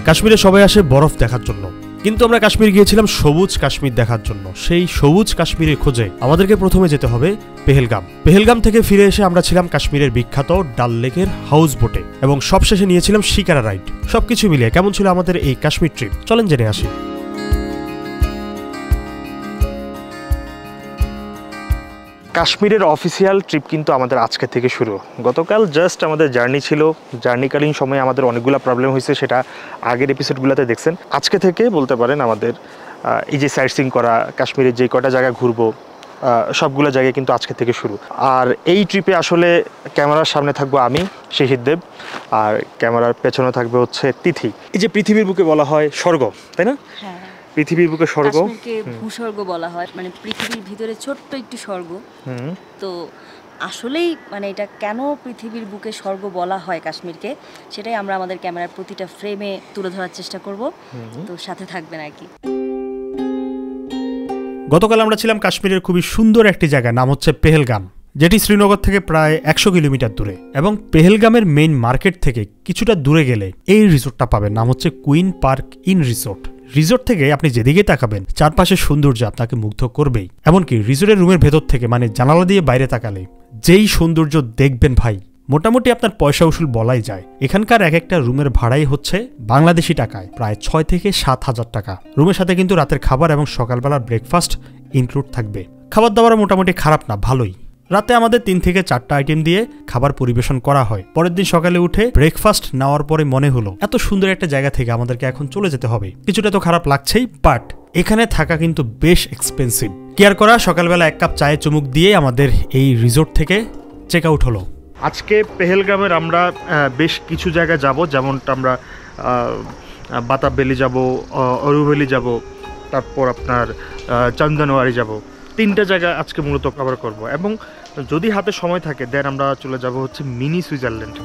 কাশ্মীরে সবাই আসে বরফ দেখার জন্য, কিন্তু আমরা কাশ্মীর গিয়েছিলাম সবুজ কাশ্মীর দেখার জন্য। সেই সবুজ কাশ্মীরের খোঁজে আমাদেরকে প্রথমে যেতে হবে পেহেলগাম। পেহেলগাম থেকে ফিরে এসে আমরা ছিলাম কাশ্মীরের বিখ্যাত ডাল লেকের হাউস বোটে এবং সবশেষে নিয়েছিলাম শিকারা রাইড। সবকিছু মিলিয়ে কেমন ছিল আমাদের এই কাশ্মীর ট্রিপ, চলেন জেনে আসি। কাশ্মীরের অফিসিয়াল ট্রিপ কিন্তু আমাদের আজকে থেকে শুরু। গতকাল জাস্ট আমাদের জার্নি ছিল, জার্নিকালীন সময়ে আমাদের অনেকগুলো প্রবলেম হয়েছে, সেটা আগের এপিসোডগুলোতে দেখছেন। আজকে থেকে বলতে পারেন আমাদের এই যে সাইট সিইং করা, কাশ্মীরের যে কটা জায়গা ঘুরবো সবগুলো জায়গায় কিন্তু আজকে থেকে শুরু। আর এই ট্রিপে আসলে ক্যামেরার সামনে থাকবো আমি শিশির দেব, আর ক্যামেরার পেছনে থাকবে হচ্ছে তিথি। এই যে পৃথিবীর বুকে বলা হয় স্বর্গ, তাই না? হ্যাঁ, পৃথিবীর বুকে স্বর্গ, কাশ্মীরকে ভূস্বর্গ বলা হয়, মানে পৃথিবীর ভিতরে ছোট্ট একটি স্বর্গ। তো আসলেই মানে এটা কেন পৃথিবীর বুকে স্বর্গ বলা হয় কাশ্মীরকে, সেটাই আমরা আমাদের ক্যামেরার প্রতিটা ফ্রেমে তুলে ধরার চেষ্টা করব। তো সাথে থাকবেন আর কি। গতকাল আমরা ছিলাম কাশ্মীরের খুবই সুন্দর একটি জায়গা, নাম হচ্ছে পেহেলগাম, যেটি শ্রীনগর থেকে প্রায় 100 কিলোমিটার দূরে। এবং পেহেলগামের মেইন মার্কেট থেকে কিছুটা দূরে গেলে এই রিসোর্টটা পাবেন, নাম হচ্ছে queen park in resort. Resort থেকে আপনি যেদিকে তাকাবেন চারপাশের সৌন্দর্য আপনাকে মুগ্ধ করবেই। এমনকি রিসোর্টের রুমের ভেতর থেকে মানে জানালা দিয়ে বাইরে তাকালে যেই সৌন্দর্য দেখবেন ভাই, মোটামুটি আপনার পয়সা উসুল বলাই যায়। এখানকার এক একটা রুমের ভাড়াই হচ্ছে বাংলাদেশি টাকায় প্রায় 6 থেকে 7 হাজার টাকা। রুমের সাথে কিন্তু রাতের খাবার এবং সকালবেলার ব্রেকফাস্ট ইনক্লুড থাকবে। খাবার দাবার মোটামুটি খারাপ না, ভালোই। রাতে আমাদের 3 থেকে 4টা আইটেম দিয়ে খাবার পরিবেশন করা হয়। পরের দিন সকালে উঠে ব্রেকফাস্ট নেওয়ার পরে মনে হলো এত সুন্দর একটা জায়গা থেকে আমাদেরকে এখন চলে যেতে হবে। কিছুটা তো খারাপ লাগছেই, বাট এখানে থাকা কিন্তু বেশ এক্সপেন্সিভ। কেয়ার করা সকালবেলা 1 কাপ চায়ে চুমুক দিয়ে আমাদের এই রিসোর্ট থেকে চেক আউট হলো। আজকে পেহেলগামের আমরা বেশ কিছু জায়গায় যাব, যেমনটা আমরা বাতাব ভ্যালি যাব, অরু ভ্যালি যাব, তারপর আপনার চন্দনওয়ারি যাব। 3টা জায়গা আজকে মূলত কভার করব, এবং যদি হাতে সময় থাকে দেন আমরা চলে যাব হচ্ছে মিনি সুইজারল্যান্ড।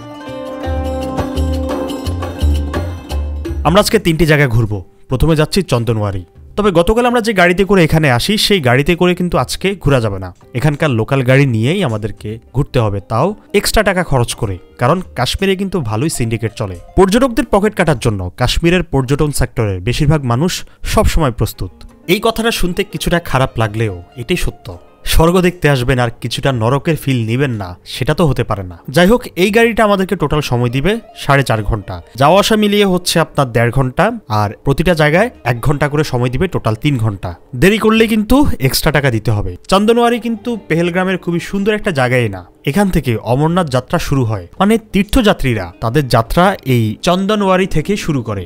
আমরা আজকে 3টি জায়গায় ঘুরবো। প্রথমে যাচ্ছি চন্দনওয়ারি। তবে গতকাল আমরা যে গাড়িতে করে এখানে আসি সেই গাড়িতে করে কিন্তু আজকে ঘোরা যাবে না। এখানকার লোকাল গাড়ি নিয়েই আমাদেরকে ঘুরতে হবে, তাও এক্সট্রা টাকা খরচ করে, কারণ কাশ্মীরে কিন্তু ভালোই সিন্ডিকেট চলে। পর্যটকদের পকেট কাটার জন্য কাশ্মীরের পর্যটন সেক্টরের বেশিরভাগ মানুষ সবসময় প্রস্তুত। এই কথাটা শুনতে কিছুটা খারাপ লাগলেও এটাই সত্য। স্বর্গ দেখতে আসবেন আর কিছুটা নরকের ফিল নেবেন না, সেটা তো হতে পারে না। যাই হোক, এই গাড়িটা আমাদেরকে টোটাল সময় দিবে 4.5 ঘন্টা। যাওয়া আসা মিলিয়ে হচ্ছে আপনার 1.5 ঘন্টা, আর প্রতিটা জায়গায় 1 ঘন্টা করে সময় দিবে, টোটাল 3 ঘন্টা। দেরি করলে কিন্তু এক্সট্রা টাকা দিতে হবে। চন্দনওয়ারি কিন্তু পেহেলগ্রামের খুবই সুন্দর একটা জায়গায় না। এখান থেকে অমরনাথ যাত্রা শুরু হয়, মানে তীর্থযাত্রীরা তাদের যাত্রা এই চন্দনওয়ারি থেকে শুরু করে।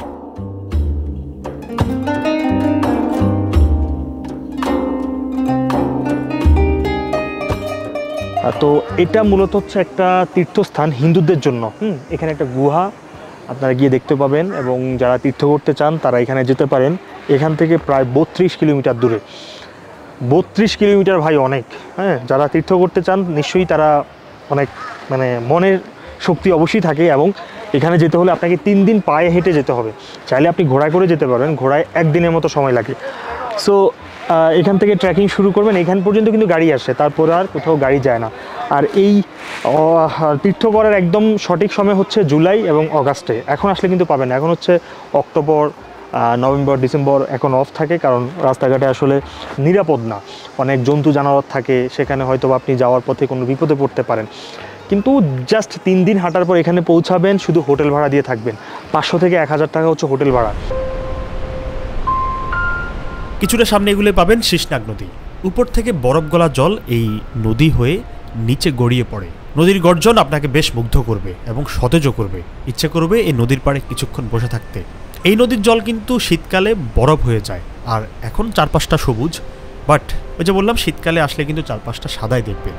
তো এটা মূলত হচ্ছে একটা তীর্থস্থান হিন্দুদের জন্য। এখানে একটা গুহা আপনারা গিয়ে দেখতে পাবেন, এবং যারা তীর্থ করতে চান তারা এখানে যেতে পারেন। এখান থেকে প্রায় 32 কিলোমিটার দূরে। 32 কিলোমিটার ভাই অনেক। হ্যাঁ, যারা তীর্থ করতে চান নিশ্চয়ই তারা অনেক মানে মনের শক্তি অবশ্যই থাকে, এবং এখানে যেতে হলে আপনাকে 3 দিন পায়ে হেঁটে যেতে হবে। চাইলে আপনি ঘোড়ায় করে যেতে পারবেন, ঘোড়ায় 1 দিনের মতো সময় লাগে। সো এখান থেকে ট্রেকিং শুরু করবেন, এখান পর্যন্ত কিন্তু গাড়ি আসে, তারপর আর কোথাও গাড়ি যায় না। আর এই তীর্থ করার একদম সঠিক সময় হচ্ছে জুলাই এবং অগাস্টে। এখন আসলে কিন্তু পাবেন না, এখন হচ্ছে অক্টোবর, নভেম্বর, ডিসেম্বর এখন অফ থাকে, কারণ রাস্তাঘাটে আসলে নিরাপদ না, অনেক জন্তু জানোয়ার থাকে, সেখানে হয়তো আপনি যাওয়ার পথে কোনো বিপদে পড়তে পারেন। কিন্তু জাস্ট 3 দিন হাঁটার পর এখানে পৌঁছাবেন, শুধু হোটেল ভাড়া দিয়ে থাকবেন। 500 থেকে 1000 টাকা হচ্ছে হোটেল ভাড়া। কিছুটা সামনে এগুলো পাবেন শীশনাগ নদী। উপর থেকে বরফ গলা জল এই নদী হয়ে নিচে গড়িয়ে পড়ে। নদীর গর্জন আপনাকে বেশ মুগ্ধ করবে এবং সতেজও করবে, ইচ্ছে করবে এই নদীর পাড়ে কিছুক্ষণ বসে থাকতে। এই নদীর জল কিন্তু শীতকালে বরফ হয়ে যায়, আর এখন চারপাশটা সবুজ, বাট ওই যে বললাম শীতকালে আসলে কিন্তু চারপাশটা সাদাই দেখবেন।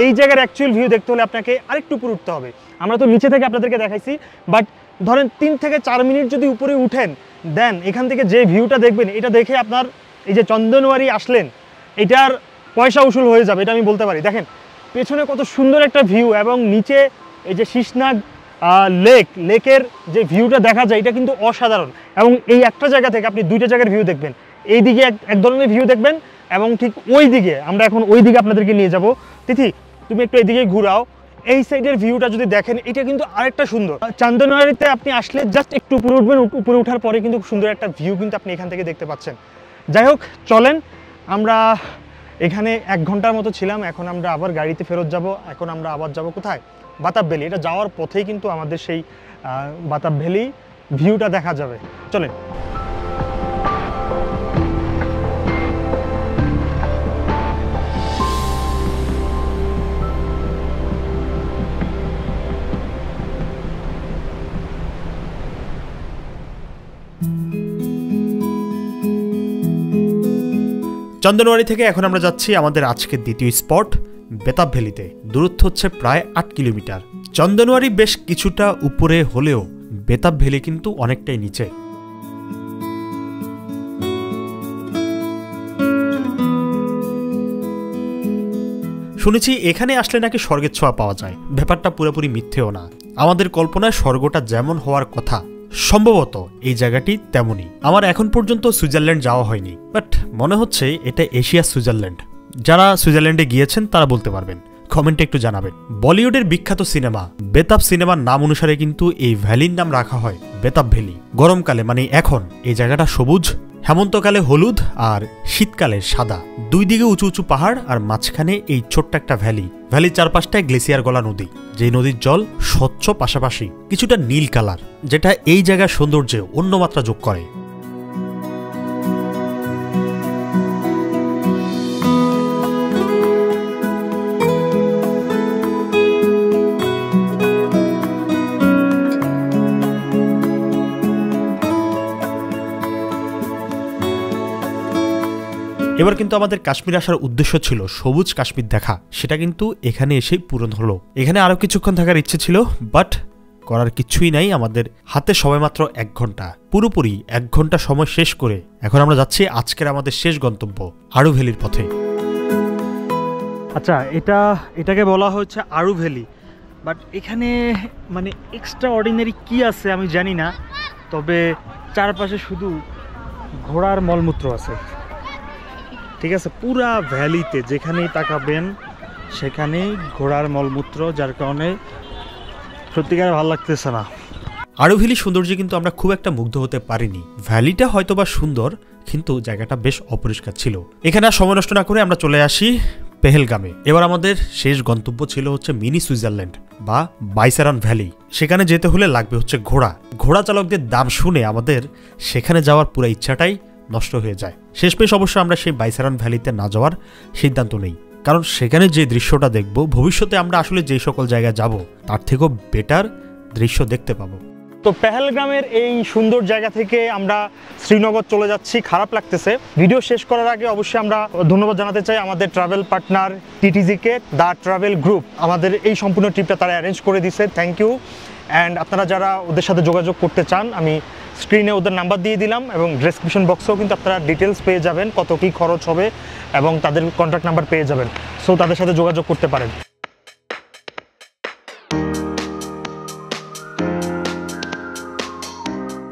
এই জায়গার অ্যাকচুয়াল ভিউ দেখতে হলে আপনাকে আরেকটু উপরে উঠতে হবে। আমরা তো নিচে থেকে আপনাদেরকে দেখাইছি, বাট ধরেন 3 থেকে 4 মিনিট যদি উপরে উঠেন, দেন এখান থেকে যে ভিউটা দেখবেন, এটা দেখে আপনার এই যে চন্দনওয়ারি আসলেন এটার পয়সা উসুল হয়ে যাবে, এটা আমি বলতে পারি। দেখেন পেছনে কত সুন্দর একটা ভিউ, এবং নিচে এই যে শীষনাগ লেকের যে ভিউটা দেখা যায় এটা কিন্তু অসাধারণ। এবং এই একটা জায়গা থেকে আপনি দুইটা জায়গার ভিউ দেখবেন, এই দিকে এক ধরনের ভিউ দেখবেন এবং ঠিক ওই দিকে, আমরা এখন ওই দিকে আপনাদেরকে নিয়ে যাব। তিথি তুমি একটু এইদিকে ঘুরাও, এই সাইডের ভিউটা যদি দেখেন এটা কিন্তু আরেকটা সুন্দর। চান্দনোয়ারিতে আপনি আসলে জাস্ট একটু উপরে উঠবেন, উপরে ওঠার পরে কিন্তু সুন্দর একটা ভিউ কিন্তু আপনি এখান থেকে দেখতে পাচ্ছেন। যাই হোক চলেন, আমরা এখানে 1 ঘন্টার মতো ছিলাম, এখন আমরা আবার গাড়িতে ফেরত যাব। এখন আমরা আবার যাব কোথায়? বাতাব ভ্যালি। এটা যাওয়ার পথেই কিন্তু আমাদের সেই বাতাব ভ্যালি ভিউটা দেখা যাবে। চলেন। চন্দনওয়ারি থেকে এখন আমরা যাচ্ছি আমাদের আজকের দ্বিতীয় স্পট বেতাব ভ্যালিতে। দূরত্ব হচ্ছে প্রায় 8 কিলোমিটার। চন্দনওয়ারি বেশ কিছুটা উপরে হলেও বেতাব ভ্যালি কিন্তু অনেকটাই নিচে। শুনেছি এখানে আসলে নাকি স্বর্গের ছোঁয়া পাওয়া যায়। ব্যাপারটা পুরোপুরি মিথ্যেও না। আমাদের কল্পনায় স্বর্গটা যেমন হওয়ার কথা সম্ভবত এই জায়গাটি তেমনই। আমার এখন পর্যন্ত সুইজারল্যান্ড যাওয়া হয়নি, বাট মনে হচ্ছে এটা এশিয়ার সুইজারল্যান্ড। যারা সুইজারল্যান্ডে গিয়েছেন তারা বলতে পারবেন, কমেন্টে একটু জানাবেন। বলিউডের বিখ্যাত সিনেমা বেতাব সিনেমার নাম অনুসারে কিন্তু এই ভ্যালির নাম রাখা হয় বেতাব ভ্যালি। গরমকালে মানে এখন এই জায়গাটা সবুজ, হেমন্তকালে হলুদ আর শীতকালে সাদা। দুই দিকে উঁচু উঁচু পাহাড় আর মাঝখানে এই ছোট্ট একটা ভ্যালি। ভ্যালির চারপাশটায় গ্লেসিয়ার গলা নদী, যে নদীর জল স্বচ্ছ, পাশাপাশি কিছুটা নীল কালার, যেটা এই জায়গার সৌন্দর্যে অন্য মাত্রা যোগ করে। এবার কিন্তু আমাদের কাশ্মীর আসার উদ্দেশ্য ছিল সবুজ কাশ্মীর দেখা, সেটা কিন্তু এখানে এসেই পূরণ হলো। এখানে আরো কিছুক্ষণ থাকার ইচ্ছে ছিল, বাট করার কিছুই নাই। আমাদের হাতে সময় মাত্র 1 ঘন্টা, পুরোপুরি 1 ঘন্টা সময় শেষ করে এখন আমরা যাচ্ছি আজকের আমাদের শেষ গন্তব্য আরু ভ্যালির পথে। আচ্ছা, এটাকে বলা হচ্ছে আরু ভ্যালি, বাট এখানে মানে এক্সট্রা অর্ডিনারি কি আছে আমি জানি না, তবে চারপাশে শুধু ঘোড়ার মলমূত্র আছে। ঠিক আছে, পুরা ভ্যালিতে যেখানেই তাকাবেন সেখানেই ঘোড়ার মলমূত্র, যার কারণে সত্যিকার ভালো লাগতেছে না। আরু ভ্যালি সৌন্দর্যে কিন্তু আমরা খুব একটা মুগ্ধ হতে পারিনি। ভ্যালিটা হয়তোবা সুন্দর, কিন্তু জায়গাটা বেশ অপরিষ্কার ছিল। এখানে আর সময় নষ্ট না করে আমরা চলে আসি পেহেলগামে। এবার আমাদের শেষ গন্তব্য ছিল হচ্ছে মিনি সুইজারল্যান্ড বা বাইসারান ভ্যালি। সেখানে যেতে হলে লাগবে হচ্ছে ঘোড়া। ঘোড়া চালকদের দাম শুনে আমাদের সেখানে যাওয়ার পুরো ইচ্ছাটাই নষ্ট হয়ে যায়। শেষমেশ অবশ্য আমরা সেই বাইসারান ভ্যালিতে না যাওয়ার সিদ্ধান্ত নেই, কারণ সেখানে যে দৃশ্যটা দেখব, ভবিষ্যতে আমরা আসলে যে সকল জায়গায় যাব তার থেকেও বেটার দৃশ্য দেখতে পাবো। তো পেহেলগামের এই সুন্দর জায়গা থেকে আমরা শ্রীনগর চলে যাচ্ছি। খারাপ লাগতেছে। ভিডিও শেষ করার আগে অবশ্যই আমরা ধন্যবাদ জানাতে চাই আমাদের ট্রাভেল পার্টনার টিটিজিকে, দ্য ট্রাভেল গ্রুপ। আমাদের এই সম্পূর্ণ ট্রিপটা তারা অ্যারেঞ্জ করে দিছে, থ্যাংক ইউ। অ্যান্ড আপনারা যারা ওদের সাথে যোগাযোগ করতে চান, আমি স্ক্রিনে ওদের নাম্বার দিয়ে দিলাম এবং ডেসক্রিপশন বক্সেও কিন্তু আপনারা ডিটেলস পেয়ে যাবেন, কত কী খরচ হবে এবং তাদের কন্ট্যাক্ট নাম্বার পেয়ে যাবেন। সো তাদের সাথে যোগাযোগ করতে পারেন।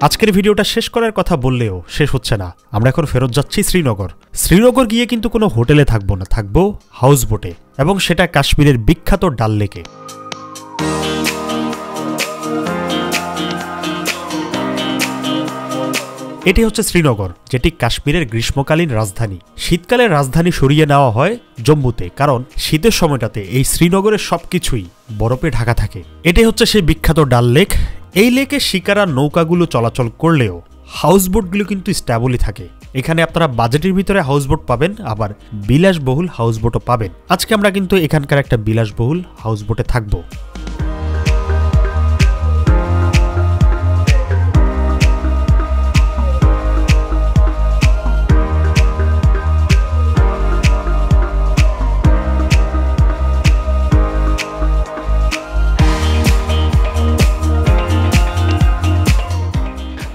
আজকের ভিডিওটা শেষ করার কথা বললেও শেষ হচ্ছে না। আমরা এখন ফেরত যাচ্ছি শ্রীনগর। শ্রীনগর গিয়ে কিন্তু কোনো হোটেলে থাকবো না, থাকবো হাউস বোটে, এবং সেটা কাশ্মীরের বিখ্যাত ডাল লেকে। এটি হচ্ছে শ্রীনগর, যেটি কাশ্মীরের গ্রীষ্মকালীন রাজধানী। শীতকালের রাজধানী সরিয়ে নেওয়া হয় জম্মুতে, কারণ শীতের সময়টাতে এই শ্রীনগরের সবকিছুই বরফে ঢাকা থাকে। এটি হচ্ছে সেই বিখ্যাত ডাল লেক। এই লেকে শিকারা নৌকাগুলো চলাচল করলেও হাউসবোটগুলো কিন্তু স্ট্যাবলই থাকে। এখানে আপনারা বাজেটের ভিতরে হাউসবোট পাবেন, আবার বিলাসবহুল হাউসবোটও পাবেন। আজকে আমরা কিন্তু এখানকার একটা বিলাসবহুল হাউসবোটে থাকবো।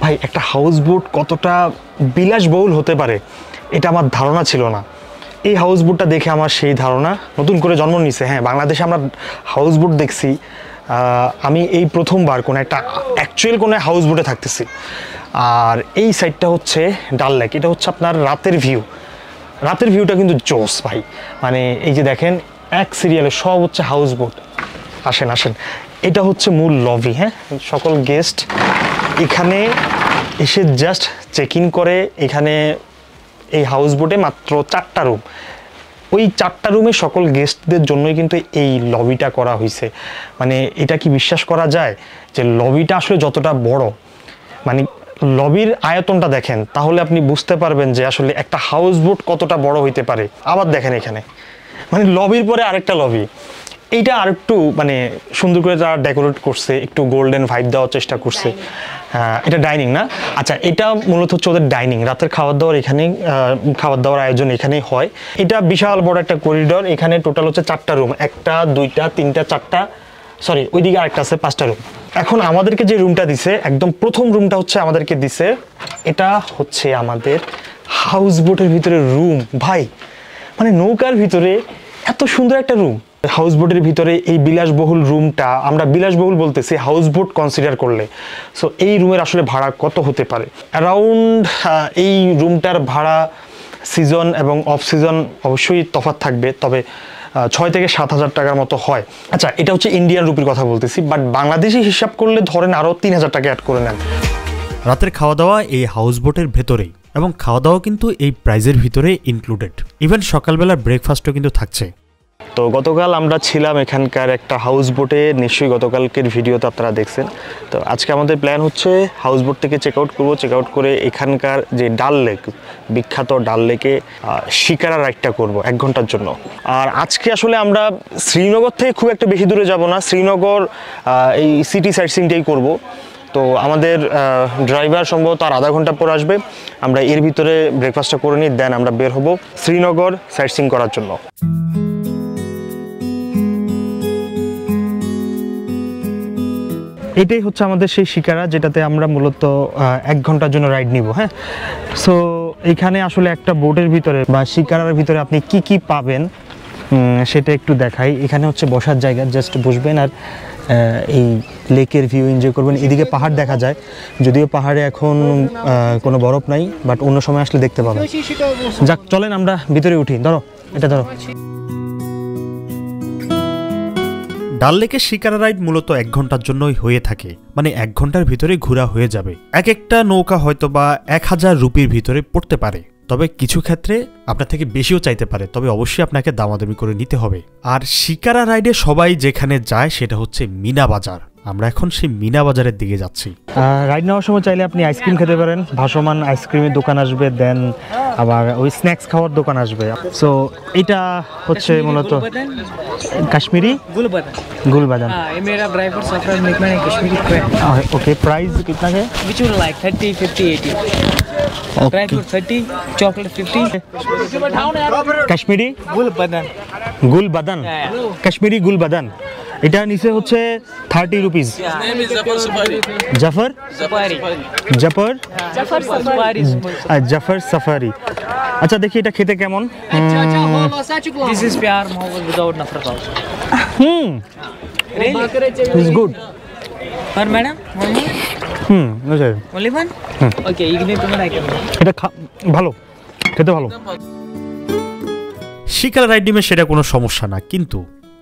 ভাই, একটা হাউসবোট কতটা বিলাসবহুল হতে পারে এটা আমার ধারণা ছিল না। এই হাউসবোটটা দেখে আমার সেই ধারণা নতুন করে জন্ম নিছে। হ্যাঁ, বাংলাদেশে আমরা হাউসবোট দেখছি, আমি এই প্রথমবার কোনো একটা অ্যাকচুয়াল কোনো হাউস বোটে থাকতেছি। আর এই সাইডটা হচ্ছে ডাল লেক, এটা হচ্ছে আপনার রাতের ভিউ। রাতের ভিউটা কিন্তু জোস ভাই, মানে এই যে দেখেন এক সিরিয়ালে সব হচ্ছে হাউস বোট। আসেন আসেন, এটা হচ্ছে মূল লবি। হ্যাঁ, সকল গেস্ট এখানে এসে জাস্ট চেক ইন করে। এখানে এই হাউস বোটে মাত্র 4টা রুম, ওই 4টা রুমে সকল গেস্টদের জন্যই কিন্তু এই লবিটা করা হয়েছে। মানে এটা কি বিশ্বাস করা যায় যে লবিটা আসলে যতটা বড়, মানে লবির আয়তনটা দেখেন তাহলে আপনি বুঝতে পারবেন যে আসলে একটা হাউস বোট কতটা বড় হইতে পারে। আবার দেখেন এখানে মানে লবির পরে আরেকটা লবি, এইটা আরেকটু মানে সুন্দর করে তারা ডেকোরেট করছে, একটু গোল্ডেন ভাইব দেওয়ার চেষ্টা করছে। এটা ডাইনিং না, আচ্ছা এটা মূলত হচ্ছে ওদের ডাইনিং। রাতের খাবার দাবার এখানেই, খাবার দাবার আয়োজন এখানেই হয়। এটা বিশাল বড় একটা করিডোর, এখানে টোটাল হচ্ছে 4টা রুম, 1টা 2টা 3টা 4টা, সরি ওইদিকে আরেকটা আছে 5টা রুম। এখন আমাদেরকে যে রুমটা দিছে, একদম প্রথম রুমটা হচ্ছে আমাদেরকে দিছে, এটা হচ্ছে আমাদের হাউস বোটের ভিতরে রুম। ভাই মানে নৌকার ভিতরে এত সুন্দর একটা রুম। হাউস বোটের ভিতরে এই বিলাসবহুল রুমটা, আমরা বিলাসবহুল বলতেছি হাউস বোট কনসিডার করলে। সো এই রুমের আসলে ভাড়া কত হতে পারে? অ্যারাউন্ড এই রুমটার ভাড়া সিজন এবং অফ সিজন অবশ্যই তফাৎ থাকবে, তবে 6 থেকে 7,000 টাকার মতো হয়। আচ্ছা এটা হচ্ছে ইন্ডিয়ান রুপির কথা বলতেছি, বাট বাংলাদেশি হিসাব করলে ধরেন আরও 3,000 টাকা অ্যাড করে নেন। রাতের খাওয়া দাওয়া এই হাউস বোটের ভেতরেই, এবং খাওয়া দাওয়া কিন্তু এই প্রাইজের ভিতরে ইনক্লুডেড। ইভেন সকালবেলা ব্রেকফাস্টও কিন্তু থাকছে। তো গতকাল আমরা ছিলাম এখানকার একটা হাউস বোটে, নিশ্চয়ই গতকালকের ভিডিওতে আপনারা দেখছেন। তো আজকে আমাদের প্ল্যান হচ্ছে হাউস বোট থেকে চেক আউট করবো, চেক আউট করে এখানকার যে ডাল লেক, বিখ্যাত ডাল লেকে শিকারা রাইডটা করব 1 ঘন্টার জন্য। আর আজকে আসলে আমরা শ্রীনগর থেকে খুব একটা বেশি দূরে যাব না, শ্রীনগর এই সিটি সাইট সিনটাই করবো। তো আমাদের ড্রাইভার সম্ভবত আর আধা ঘন্টা পর আসবে, আমরা এর ভিতরে ব্রেকফাস্টটা করে নিই, দেন আমরা বের হব শ্রীনগর সাইট সিন করার জন্য। এটাই হচ্ছে আমাদের সেই শিকারা, যেটাতে আমরা মূলত 1 ঘন্টার জন্য রাইড নিব। হ্যাঁ, সো এখানে আসলে একটা বোটের ভিতরে বা শিকারার ভিতরে আপনি কি কি পাবেন সেটা একটু দেখাই। এখানে হচ্ছে বসার জায়গা, জাস্ট বসবেন আর এই লেকের ভিউ এনজয় করবেন। এদিকে পাহাড় দেখা যায়, যদিও পাহাড়ে এখন কোনো বরফ নাই, বাট অন্য সময় আসলে দেখতে পাবেন। যাক চলেন আমরা ভিতরে উঠি। ধরো এটা ধরো। ডাল লেকের শিকারা রাইড মূলত 1 ঘন্টার জন্যই হয়ে থাকে, মানে 1 ঘন্টার ভিতরে ঘোরা হয়ে যাবে। এক একটা নৌকা হয়তো বা 1000 রুপির ভিতরে পড়তে পারে, তবে কিছু ক্ষেত্রে আপনার থেকে বেশিও চাইতে পারে, তবে অবশ্যই আপনাকে দামাদামি করে নিতে হবে। আর শিকারা রাইডে সবাই যেখানে যায় সেটা হচ্ছে মিনা বাজার। আমরা এখন সেই মিনা বাজারের দিকে যাচ্ছি। রাইড নেওয়ার সময় চাইলে আপনি আইসক্রিম খেতে পারেন, ভাসমান আইসক্রিমের দোকান আসবে, দেন আবার ওই স্ন্যাক্স খাওয়ার দোকান আসবে। সো এটা হচ্ছে মূলত কাশ্মীরি गुलबदन। ये मेरा ड्राई फ्रूट सफर निकलने कश्मीरी पे। ओके, प्राइस कितना है? Which you like 30, 50, 80. Dry fruit 30, chocolate 50. Kashmiri Gulbadan. Gulbadan, Kashmiri Gulbadan. এটা নিচে হচ্ছে 30 rupees. Jafar safari. Jafar safari. Jafar safari. আচ্ছা দেখি এটা খেতে কেমন। This is प्यार मोहब्बत without नफरत also. It's good. पर मैडम বুঝে only one? Okay, इग्नी तुम्हारा क्या? এটা ভালো, খেতে ভালো। শিকারা রাইড নিমে সেটা কোনো সমস্যা না, কিন্তু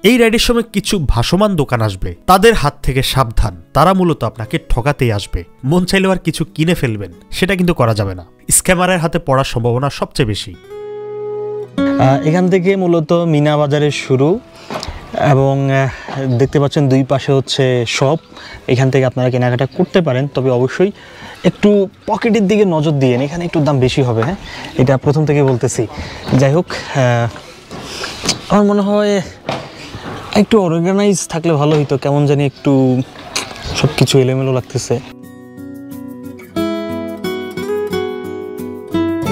এই রাইডের সময় কিছু ভাসমান দোকান আসবে, তাদের হাত থেকে সাবধান। তারা মূলত আপনাকে ঠকাতেই আসবে। মন চাইলেও আর কিছু কিনে ফেলবেন, সেটা কিন্তু করা যাবে না। স্ক্যামারের হাতে পড়ার সম্ভাবনা সবচেয়ে বেশি। এখান থেকে মূলত মিনা বাজারের শুরু, এবং দেখতে পাচ্ছেন 2 পাশে হচ্ছে শপ। এখান থেকে আপনারা কেনাকাটা করতে পারেন, তবে অবশ্যই একটু পকেটের দিকে নজর দিয়েন, এখানে একটু দাম বেশি হবে। হ্যাঁ, এটা প্রথম থেকে বলতেছি। যাই হোক, আমার মনে হয় একটু অর্গানাইজ থাকলে ভালো হতো, কেমন জানি একটু সব কিছু এলোমেলো লাগতেছে।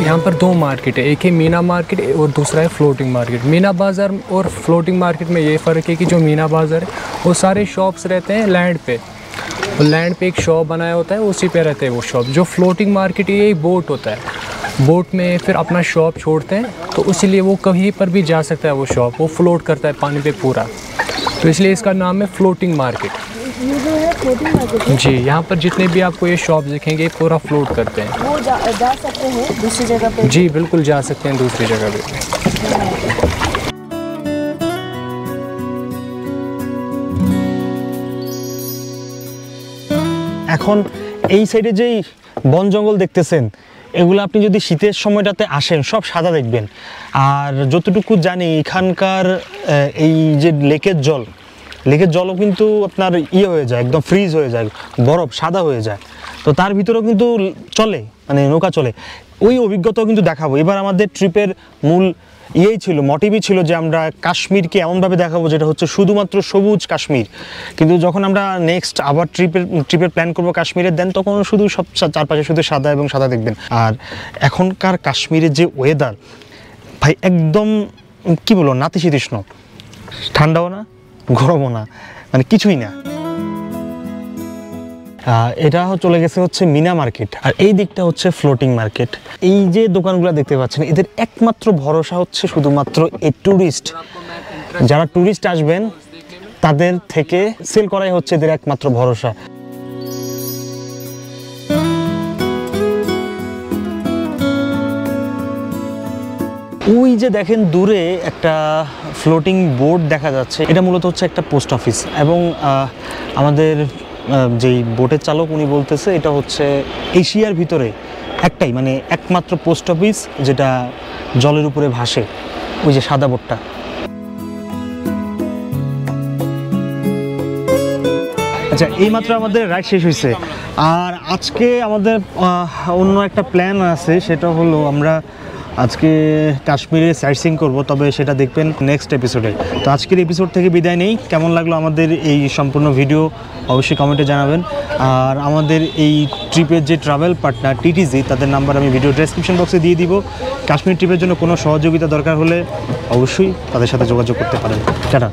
यहाँ पर 2 मार्केट है, एक है मीना मार्केट और दूसरा है फ्लोटिंग मार्केट। मीना बाज़ार और फ्लोटिंग मार्केट में ये फ़र्क है कि जो मीना बाज़ार है वो सारे शॉप्स रहते हैं लैंड पे, और लैंड पे एक शॉप बनाया होता है, उसी पे रहते हैं वो शॉप। जो फ्लोटिंग मार्केट है ये बोट होता है, बोट में फिर अपना शॉप छोड़ते हैं, तो इसलिए वो कहीं पर भी जा सकता है वो शॉप, वो फ्लोट करता है पानी पे पूरा। तो इसलिए इसका नाम है फ्लोटिंग मार्केट। ये जो है फ्लोटिंग मार्केट है, जी, यहाँ पर जितने भी आपको ये शॉप दिखेंगे ये पूरा फ्लोट करते हैं। वो जा सकते हैं दूसरी जगह पे? जी बिल्कुल जा सकते हैं दूसरी जगह पे। এখন এই সাইডে যেই বন জঙ্গল দেখতেছেন এগুলো আপনি যদি শীতের সময়টাতে আসেন সব সাদা দেখবেন। আর যতটুকু জানি এখানকার এই যে লেকের জলও কিন্তু আপনার হয়ে যায়, একদম ফ্রিজ হয়ে যায়, বরফ সাদা হয়ে যায়। তো তার ভিতরেও কিন্তু চলে, মানে নৌকা চলে। ওই অভিজ্ঞতাও কিন্তু দেখাবো। এবার আমাদের ট্রিপের মূল ছিল, মোটিভই ছিল যে আমরা কাশ্মীরকে এমনভাবে দেখাবো যেটা হচ্ছে শুধুমাত্র সবুজ কাশ্মীর। কিন্তু যখন আমরা নেক্সট আবার ট্রিপের প্ল্যান করবো কাশ্মীরের, দেন তখন শুধু সব চারপাশে শুধু সাদা এবং সাদা দেখবেন। আর এখনকার কাশ্মীরের যে ওয়েদার ভাই একদম কি বলবো, নাতিশীতোষ্ণ, ঠান্ডাও না গরমও না, মানে কিছুই না। এটা চলে গেছে হচ্ছে মিনা মার্কেট, আর এই দিকটা হচ্ছে ফ্লোটিং মার্কেট। এই যে দোকানগুলো দেখতে পাচ্ছেন এদের একমাত্র ভরসা হচ্ছে শুধুমাত্র এই ট্যুরিস্ট। যারা ট্যুরিস্ট আসবেন তাদের থেকে সেল করাই হচ্ছে এদের একমাত্র ভরসা। ওই যে দেখেন দূরে একটা ফ্লোটিং বোর্ড দেখা যাচ্ছে, এটা মূলত হচ্ছে একটা পোস্ট অফিস। এবং আমাদের যেই বোটের চালক উনি বলতেছে এটা হচ্ছে এশিয়ার ভিতরে একটাই, মানে একমাত্র পোস্ট অফিস যেটা জলের উপরে ভাসে, ওই যে সাদা বোটটা। আচ্ছা, এইমাত্র আমাদের রাইড শেষ হয়েছে, আর আজকে আমাদের অন্য একটা প্ল্যান আছে, সেটা হলো আমরা আজকে কাশ্মীরে সাইট সিইং করবো, তবে সেটা দেখবেন নেক্সট এপিসোডে। তো আজকের এপিসোড থেকে বিদায় নেই। কেমন লাগলো আমাদের এই সম্পূর্ণ ভিডিও অবশ্যই কমেন্টে জানাবেন। আর আমাদের এই ট্রিপের যে ট্রাভেল পার্টনার টিটিজি, তাদের নাম্বার আমি ভিডিও ডেসক্রিপশন বক্সে দিয়ে দিব। কাশ্মীর ট্রিপের জন্য কোনো সহযোগিতা দরকার হলে অবশ্যই তাদের সাথে যোগাযোগ করতে পারেন। টাটা।